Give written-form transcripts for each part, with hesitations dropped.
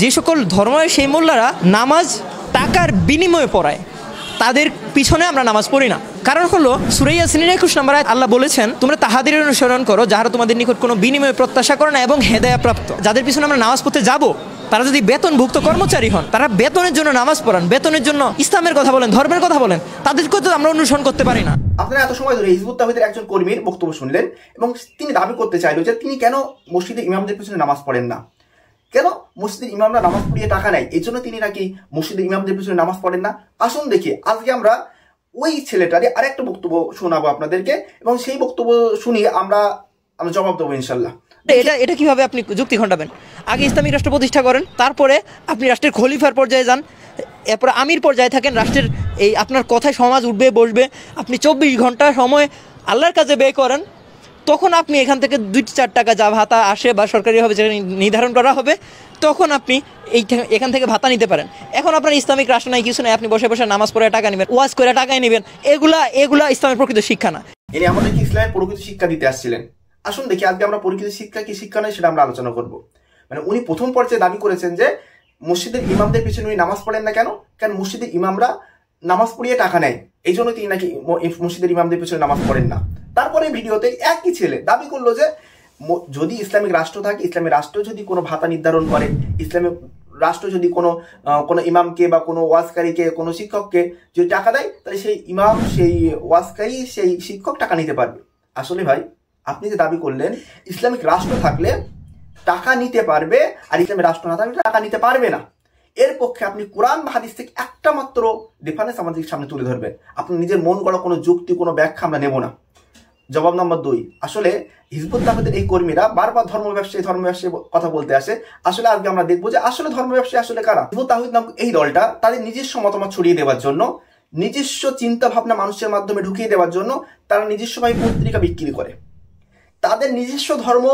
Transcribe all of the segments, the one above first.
যে সকল ধর্মের সেই মোল্লারা নামাজ টাকার বিনিময়ে পড়ায়, তাদের পিছনে আমরা নামাজ পড়ি না। কারণ হলো সূরা ইয়াসিনের 21 নম্বর আয়াত আল্লাহ বলেছেন, তোমরা তাহাদের অনুসরণ করো যাহারা তোমাদের নিকট কোনো বিনিময় প্রত্যাশা করে না এবং হেদায়া প্রাপ্ত। যাদের পিছনে আমরা নামাজ পড়তে যাব, তারা যদি বেতনভুক্ত কর্মচারী হন, তারা বেতনের জন্য নামাজ পড়ান, বেতনের জন্য ইসলামের কথা বলেন, ধর্মের কথা বলেন, তাদেরকে তো আমরা অনুসরণ করতে পারি না। আপনারা এত সময় ধরে হিজবুত তাওহীদের একজন কর্মীর বক্তব্য শুনলেন এবং তিনি দাবি করতে চাইল যে তিনি কেন মসজিদে ইমামদের পিছনে নামাজ পড়েন না, কেন মসজিদের ইমামরা নামাজ পড়িয়ে টাকা নেয়, এই জন্য তিনি নাকি মসজিদের ইমামদের পিছনে নামাজ পড়েন না। আসুন দেখি আজকে আমরা ওই ছেলেটারই আরেকটা বক্তব্য শোনাবো আপনাদেরকে এবং সেই বক্তব্য শুনিয়ে আমরা জবাব দেবো ইনশাল্লাহ। এটা কিভাবে আপনি যুক্তি খণ্ডাবেন? আগে ইসলামিক রাষ্ট্র প্রতিষ্ঠা করেন, তারপরে আপনি রাষ্ট্রের খলিফার পর্যায়ে যান, এরপরে আমির পর্যায়ে থাকেন, রাষ্ট্রের এই আপনার কথায় সমাজ উঠবে বসবে, আপনি 24 ঘন্টা সময় আল্লাহর কাছে ব্যয় করেন, তখন আপনি এখান থেকে 2-4 টাকা যা ভাতা আসে বা সরকারিভাবে যেটা নির্ধারণ করা হবে, তখন আপনি এখান থেকে ভাতা নিতে পারেন। এখন আপনার ইসলামিক রাষ্ট্র নাই, কিছু নাই, আপনি বসে বসে নামাজ পড়ে টাকা নেবেন, ওয়াজ করে টাকায় নেবেন, এগুলা ইসলামের প্রকৃত শিক্ষা না। ইনি আমাদেরকে ইসলামের প্রকৃত শিক্ষা দিতে আসছিলেন। আসুন দেখি আজকে আমরা প্রকৃত শিক্ষা কি শিক্ষা নয় সেটা আমরা আলোচনা করব। মানে উনি প্রথম পর্যায়ে দাবি করেছেন যে মসজিদের ইমামদের পিছনে উনি নামাজ পড়েন না কেন, কারণ মসজিদের ইমামরা নামাজ পড়িয়ে টাকা নেয়, এই জন্য তিনি নাকি মসজিদের ইমামদের পিছনে নামাজ পড়েন না। তারপরে ভিডিওতে একই ছেলে দাবি করলো যে যদি ইসলামিক রাষ্ট্র থাকে, ইসলামিক রাষ্ট্র যদি কোনো ভাতা নির্ধারণ করে, ইসলামিক রাষ্ট্র যদি কোনো ইমামকে বা কোনো ওয়াজকারীকে, কোনো শিক্ষককে যদি টাকা দেয়, তাহলে সেই ইমাম, সেই ওয়াজকারী, সেই শিক্ষক টাকা নিতে পারবে। আসলে ভাই আপনি যে দাবি করলেন ইসলামিক রাষ্ট্র থাকলে টাকা নিতে পারবে আর ইসলামিক রাষ্ট্র না থাকলে টাকা নিতে পারবে না, এর পক্ষে আপনি কোরআন বা হাদিস থেকে একটা মাত্র ডিফারেন্স আমাদের সামনে তুলে ধরবেন। আপনি নিজের মন গড়া কোনো যুক্তি, কোনো ব্যাখ্যা আমরা নেব না। জবাব নম্বর 2, আসলে হিজবুত তাওহীদের এই কর্মীরা বারবার ধর্ম ব্যবসায়ী কথা বলতে আসে। আসলে আজকে আমরা দেখবো যে আসলে ধর্ম ব্যবসায়ী আসলে কারা। হিজবুত তাওহীদ নামক এই দলটা তাদের নিজস্ব মতামত ছড়িয়ে দেওয়ার জন্য, নিজস্ব চিন্তা ভাবনা মানুষের মাধ্যমে ঢুকিয়ে দেওয়ার জন্য তারা নিজস্বভাবে পত্রিকা বিক্রি করে। তাদের নিজস্ব ধর্ম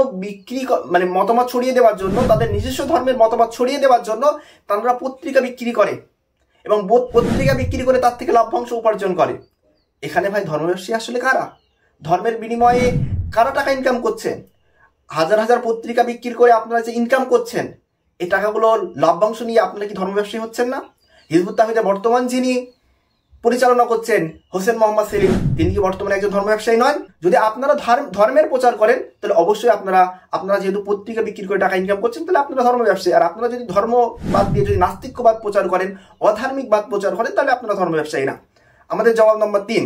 মানে মতামত ছড়িয়ে দেওয়ার জন্য, তাদের নিজস্ব ধর্মের মতামত ছড়িয়ে দেওয়ার জন্য তারা পত্রিকা বিক্রি করে এবং পত্রিকা বিক্রি করে তার থেকে লভ্যাংশ উপার্জন করে। এখানে ভাই ধর্ম ব্যবসায়ী আসলে কারা? ধর্মের বিনিময়ে কারা টাকা ইনকাম করছে? হাজার হাজার পত্রিকা বিক্রি করে আপনারা যে ইনকাম করছেন, এই টাকাগুলো লভ্যাংশ নিয়ে আপনারা কি ধর্ম ব্যবসায়ী হচ্ছেন না? হিজবুত তাওহীদের বর্তমান যিনি পরিচালনা করছেন হোসেন মোহাম্মদ সেলিম, তিনি কি বর্তমানে একজন ধর্ম ব্যবসায়ী নয়? যদি আপনারা ধর্মের প্রচার করেন তাহলে অবশ্যই আপনারা যেহেতু পত্রিকা বিক্রি করে টাকা ইনকাম করছেন, তাহলে আপনারা ধর্ম ব্যবসায়ী। আর আপনারা যদি ধর্ম বাদ দিয়ে যদি নাস্তিক্যবাদ প্রচার করেন, অধার্মিকবাদ প্রচার করেন, তাহলে আপনারা ধর্ম ব্যবসায়ী না। আমাদের জবাব নম্বর 3,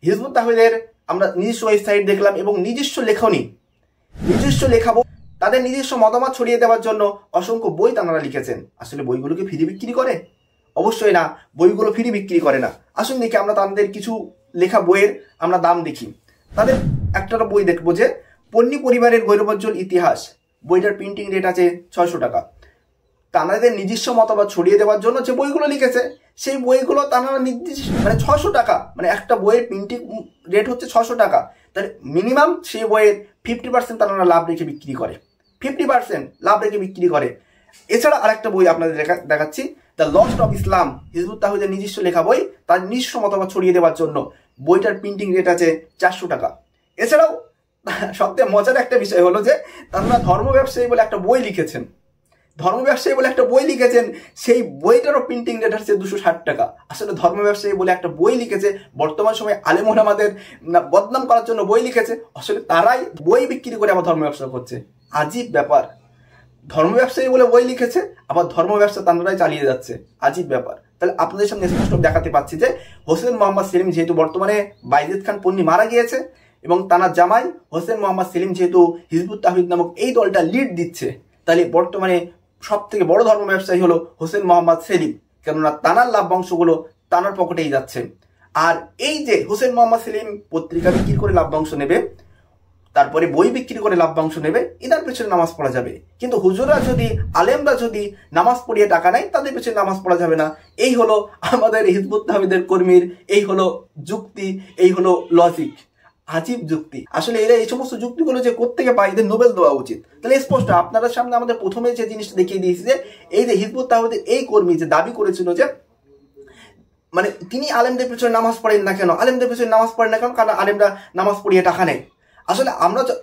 হিজবুত তাওহীদের আমরা নিজস্ব ওয়েবসাইট দেখলাম এবং নিজস্ব লেখাবো, তাদের নিজস্ব মতামত ছড়িয়ে দেওয়ার জন্য অসংখ্য বই তারা লিখেছেন। আসলে বইগুলোকে ফ্রি বিক্রি করে? অবশ্যই না, বইগুলো ফ্রি বিক্রি করে না। আসুন দেখি আমরা তাদের কিছু লেখা বইয়ের আমরা দাম দেখি। তাদের একটা বই দেখবো যে পন্নী পরিবারের গৌরবোজ্জ্বল ইতিহাস, বইটার প্রিন্টিং রেট আছে 600 টাকা। তাদের নিজস্ব মতামত ছড়িয়ে দেওয়ার জন্য যে বইগুলো লিখেছে, সেই বইগুলো তারা নির্দিষ্ট মানে 600 টাকা, মানে একটা বইয়ের প্রিন্টিং রেট হচ্ছে 600 টাকা। তাহলে মিনিমাম সেই বইয়ের 50% তারা লাভ রেখে বিক্রি করে, 50% লাভ রেখে বিক্রি করে। এছাড়া আরেকটা বই আপনাদের দেখাচ্ছি, the lost of Islam, Hizbut তাওহীদের নিজস্ব লেখা বই, তার নিজস্ব মতামত ছড়িয়ে দেওয়ার জন্য বইটার প্রিন্টিং রেট আছে 400 টাকা। এছাড়াও সবথেকে মজার একটা বিষয় হলো যে তারা ধর্ম ব্যবসায়ী বলে একটা বই লিখেছেন, সেই বইটারও প্রিন্টিং রেট হচ্ছে 260 টাকা। আসলে ধর্ম ব্যবসায়ী বলে একটা বই লিখেছে, বর্তমান সময়ে আলেম ওলামাদের বদনাম করার জন্য বই লিখেছে। আসলে তারাই বই বিক্রি করে আবার ধর্ম ব্যবসা করছে। আজীব ব্যাপার, ধর্ম ব্যবসায়ী বলে বই লিখেছে, আবার ধর্ম ব্যবসা তারাই চালিয়ে যাচ্ছে। আজীব ব্যাপার। তাহলে আপনাদের সামনে স্পষ্ট দেখাতে পাচ্ছি যে হোসেন মোহাম্মদ সেলিম যেহেতু বর্তমানে বাইজিদ খান পন্নী মারা গিয়েছে এবং তার জামাই হোসেন মোহাম্মদ সেলিম যেহেতু হিজবুত তাওহীদ নামক এই দলটা লিড দিচ্ছে, তাহলে বর্তমানে সব থেকে বড় ধর্ম ব্যবসায়ী হলো হোসেন মোহাম্মদ সেলিম, কেননা তানার লাভ্যাংশগুলো তানার পকেটেই যাচ্ছে। আর এই যে হোসেন মোহাম্মদ সেলিম পত্রিকা বিক্রি করে লাভ্যাংশ নেবে, তারপরে বই বিক্রি করে লাভ্যাংশ নেবে, এদের পেছনে নামাজ পড়া যাবে। কিন্তু হুজুররা যদি, আলেমরা যদি নামাজ পড়িয়ে টাকা নেয়, তাদের পেছনে নামাজ পড়া যাবে না। এই হলো আমাদের হিজবুত তাওহীদের কর্মীর, এই হলো যুক্তি, এই হলো লজিক। আজীব যুক্তি। আসলে এরা এই সমস্ত যুক্তিগুলো যে কোত্থেকে পায়, এদের নোবেল দেওয়া উচিত। তাহলে স্পষ্ট আপনারা সামনে আমাদের প্রথমে যে জিনিসটা দেখিয়ে দিয়েছি যে এই যে হিজবুত তাওহীদের এই কর্মী যে দাবি করেছিল যে মানে তিনি আলেমদের পেছনে নামাজ পড়েন না কেন, কারণ আলেমরা নামাজ পড়িয়ে টাকা নেয়। আসলে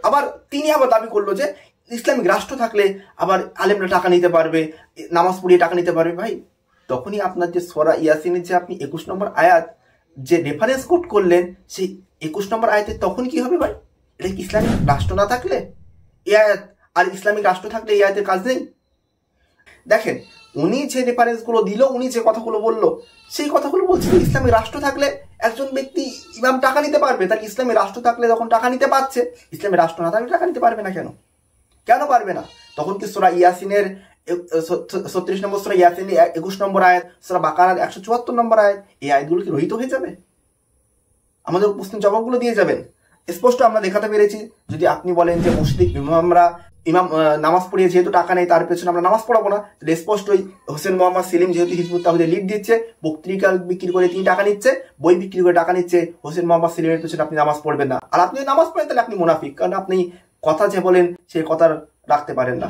আমরা তিনি আবার দাবি করলো যে ইসলামিক রাষ্ট্র থাকলে আবার আলেমরা টাকা নিতে পারবে, নামাজ পড়িয়ে টাকা নিতে পারবে। ভাই তখনই আপনার যে সূরা ইয়াসিনের যে আপনি 21 নম্বর আয়াত যে রেফারেন্স কোট করলেন, সেই 21 নম্বর আয়াতে তখন কি হবে ভাই? এটা কি ইসলামিক রাষ্ট্র না থাকলে এই আয়াত, আর ইসলামিক রাষ্ট্র থাকলে এই আয়াতের কাজ নেই? দেখেন উনি যে রেফারেন্সগুলো দিল, উনি যে কথাগুলো বললো, সেই কথাগুলো বলছিল ইসলামিক রাষ্ট্র থাকলে একজন ব্যক্তি ইমাম টাকা নিতে পারবে। তাহলে ইসলামিক রাষ্ট্র থাকলে যখন টাকা নিতে পারছে, ইসলামিক রাষ্ট্র না থাকলে টাকা নিতে পারবে না কেন? কেন পারবে না? তখন কি সূরা ইয়াসিনের 36 নম্বর সূরা ইয়াসিনের 21 নম্বর আয়াত, সূরা বাকারার 174 নম্বর আয়াত, এই আয়াতগুলো কি রহিত হয়ে যাবে? আমাদের প্রশ্নের জবাবগুলো দিয়ে যাবেন। স্পষ্ট আমরা দেখাতে পেরেছি। যদি আপনি বলেন যে মুসলিম ইমাম নামাজ পড়িয়ে যেহেতু টাকা নেই, তার পেছনে আমরা নামাজ পড়াবো না, তাহলে স্পষ্টই হোসেন মোহাম্মদ সেলিম যেহেতু হিজবুত তাওহীদের লিড দিচ্ছে, পত্রিকা বিক্রি করে তিনি টাকা নিচ্ছে, বই বিক্রি করে টাকা নিচ্ছে, হোসেন মোহাম্মদ সেলিমের পেছনে আপনি নামাজ পড়বেন না। আর আপনি নামাজ পড়েন তাহলে আপনি মুনাফিক, কারণ আপনি কথা যে বলেন সেই কথা রাখতে পারেন না।